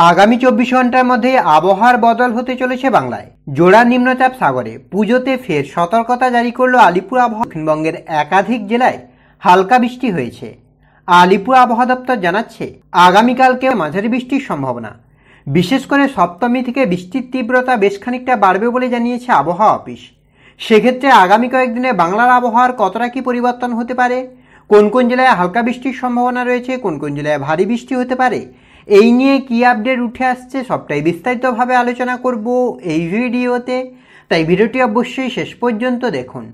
আগামী 24 ঘন্টার মধ্যে আবহাওয়ার বদল হতে চলেছে বাংলায়। জোড়া নিম্নচাপ সাগরে পুজোতে ফের সতর্কতা জারি করল আলিপুর আবহাওয়া। দক্ষিণবঙ্গের একাধিক জেলায় হালকা বৃষ্টি হয়েছে। আলিপুর আবহাওয়া দপ্তর জানাচ্ছে আগামীকালকে মাঝারি বৃষ্টির সম্ভাবনা। বিশেষ করে সপ্তমী থেকে বৃষ্টির তীব্রতা বেশ খানিকটা বাড়বে বলে জানিয়েছে আবহাওয়া অফিস। সেক্ষেত্রে আগামী কয়েকদিনে বাংলার আবহাওয়ার কতটা কি পরিবর্তন হতে পারে, কোন কোন জেলায় হালকা বৃষ্টির সম্ভাবনা রয়েছে, কোন কোন জেলায় ভারী বৃষ্টি হতে পারে, এই নিয়ে কি আপডেট উঠে আসছে সবটাই বিস্তারিতভাবে আলোচনা করব এই ভিডিওতে। তাই ভিডিওটি অবশ্যই শেষ পর্যন্ত দেখুন।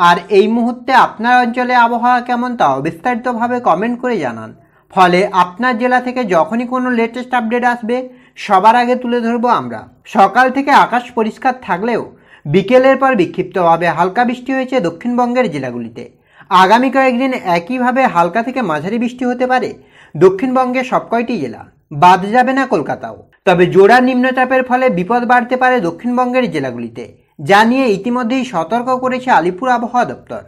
আর এই মুহূর্তে আপনার অঞ্চলে আবহাওয়া কেমন তাও বিস্তারিতভাবে কমেন্ট করে জানান। ফলে আপনার জেলা থেকে যখনই কোনো লেটেস্ট আপডেট আসবে সবার আগে তুলে ধরবো আমরা। সকাল থেকে আকাশ পরিষ্কার থাকলেও বিকেলের পর বিক্ষিপ্তভাবে হালকা বৃষ্টি হয়েছে দক্ষিণবঙ্গের জেলাগুলিতে। আগামী কয়েকদিন একইভাবে হালকা থেকে মাঝারি বৃষ্টি হতে পারে দক্ষিণবঙ্গের সবকয়টি জেলা, বাদ যাবে না কলকাতাও। তবে জোড়া নিম্নচাপের ফলে বিপদ বাড়তে পারে দক্ষিণবঙ্গের জেলাগুলিতে, যা নিয়ে ইতিমধ্যেই সতর্ক করেছে আলিপুর আবহাওয়া দপ্তর।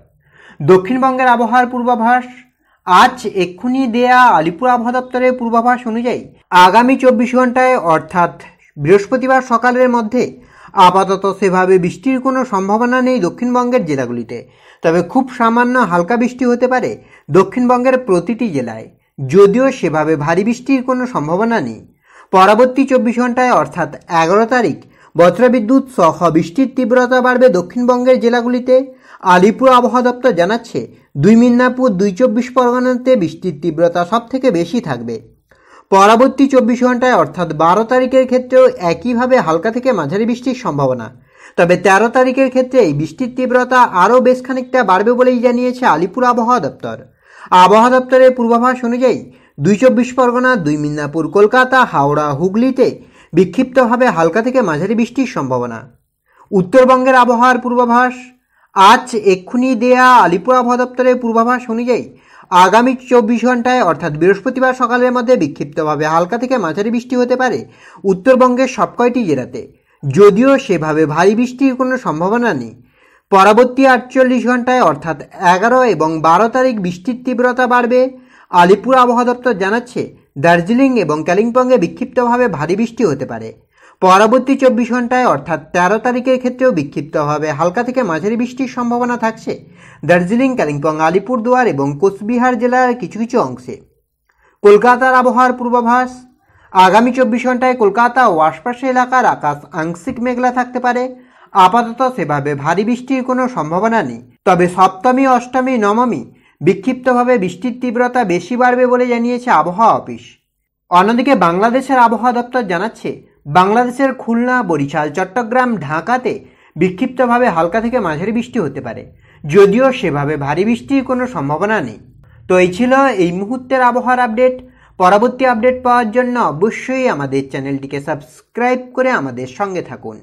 দক্ষিণবঙ্গের আবহাওয়ার পূর্বাভাস আজ এক্ষুনি দেয়া আলিপুর আবহাওয়া দপ্তরের পূর্বাভাস অনুযায়ী আগামী 24 ঘন্টায় অর্থাৎ বৃহস্পতিবার সকালের মধ্যে আপাতত সেভাবে বৃষ্টির কোনো সম্ভাবনা নেই দক্ষিণবঙ্গের জেলাগুলিতে। তবে খুব সামান্য হালকা বৃষ্টি হতে পারে দক্ষিণবঙ্গের প্রতিটি জেলায়, যদিও সেভাবে ভারী বৃষ্টির কোনো সম্ভাবনা নেই। পরবর্তী 24 ঘন্টায় অর্থাৎ 11 তারিখ বজ্রবিদ্যুৎ সহ বৃষ্টির তীব্রতা বাড়বে দক্ষিণবঙ্গের জেলাগুলিতে। আলিপুর আবহাওয়া দপ্তর জানাচ্ছে 2 মিদনাপুর 2 চব্বিশ পরগনাতে বৃষ্টির তীব্রতা সব থেকে বেশি থাকবে। পরবর্তী 24 ঘন্টায় অর্থাৎ 12 তারিখের ক্ষেত্রেও একইভাবে হালকা থেকে মাঝারি বৃষ্টির সম্ভাবনা। তবে 13 তারিখের ক্ষেত্রে এই বৃষ্টির তীব্রতা আরও বেশ খানিকটা বাড়বে বলেই জানিয়েছে আলিপুর আবহাওয়া দপ্তর। আবহাওয়া দপ্তরের পূর্বাভাস অনুযায়ী 2 চব্বিশ পরগনা, 2 মিদনাপুর, কলকাতা, হাওড়া, হুগলিতে বিক্ষিপ্তভাবে হালকা থেকে মাঝারি বৃষ্টির সম্ভাবনা। উত্তরবঙ্গের আবহাওয়ার পূর্বাভাস আজ এক্ষুনি দেয়া আলিপুর আবহাওয়া দপ্তরের পূর্বাভাস অনুযায়ী আগামী 24 ঘন্টায় অর্থাৎ বৃহস্পতিবার সকালের মধ্যে বিক্ষিপ্তভাবে হালকা থেকে মাঝারি বৃষ্টি হতে পারে উত্তরবঙ্গের সবকয়টি জেলাতে, যদিও সেভাবে ভারী বৃষ্টির কোনো সম্ভাবনা নেই। পরবর্তী 48 ঘন্টায় অর্থাৎ 11 এবং 12 তারিখ বৃষ্টির তীব্রতা বাড়বে। আলিপুর আবহাওয়া দপ্তর জানাচ্ছে দার্জিলিং এবং কালিম্পংয়ে বিক্ষিপ্তভাবে ভারী বৃষ্টি হতে পারে। পরবর্তী 24 ঘন্টায় অর্থাৎ 13 তারিখের ক্ষেত্রেও বিক্ষিপ্তভাবে হালকা থেকে মাঝারি বৃষ্টির সম্ভাবনা থাকছে দার্জিলিং, কালিম্পং, আলিপুরদুয়ার এবং কোচবিহার জেলার কিছু কিছু অংশে। কলকাতার আবহাওয়ার পূর্বাভাস আগামী 24 ঘন্টায় কলকাতা ও আশপাশের এলাকার আকাশ আংশিক মেঘলা থাকতে পারে। আপাতত সেভাবে ভারী বৃষ্টির কোনো সম্ভাবনা নেই। তবে সপ্তমী, অষ্টমী, নবমী বিক্ষিপ্তভাবে বৃষ্টির তীব্রতা বেশি বাড়বে বলে জানিয়েছে আবহাওয়া অফিস। অন্যদিকে বাংলাদেশের আবহাওয়া দপ্তর জানাচ্ছে বাংলাদেশের খুলনা, বরিশাল, চট্টগ্রাম, ঢাকাতে বিক্ষিপ্তভাবে হালকা থেকে মাঝারি বৃষ্টি হতে পারে, যদিও সেভাবে ভারী বৃষ্টির কোনো সম্ভাবনা নেই। তো এই ছিল এই মুহূর্তের আবহাওয়ার আপডেট। পরবর্তী আপডেট পাওয়ার জন্য অবশ্যই আমাদের চ্যানেলটিকে সাবস্ক্রাইব করে আমাদের সঙ্গে থাকুন।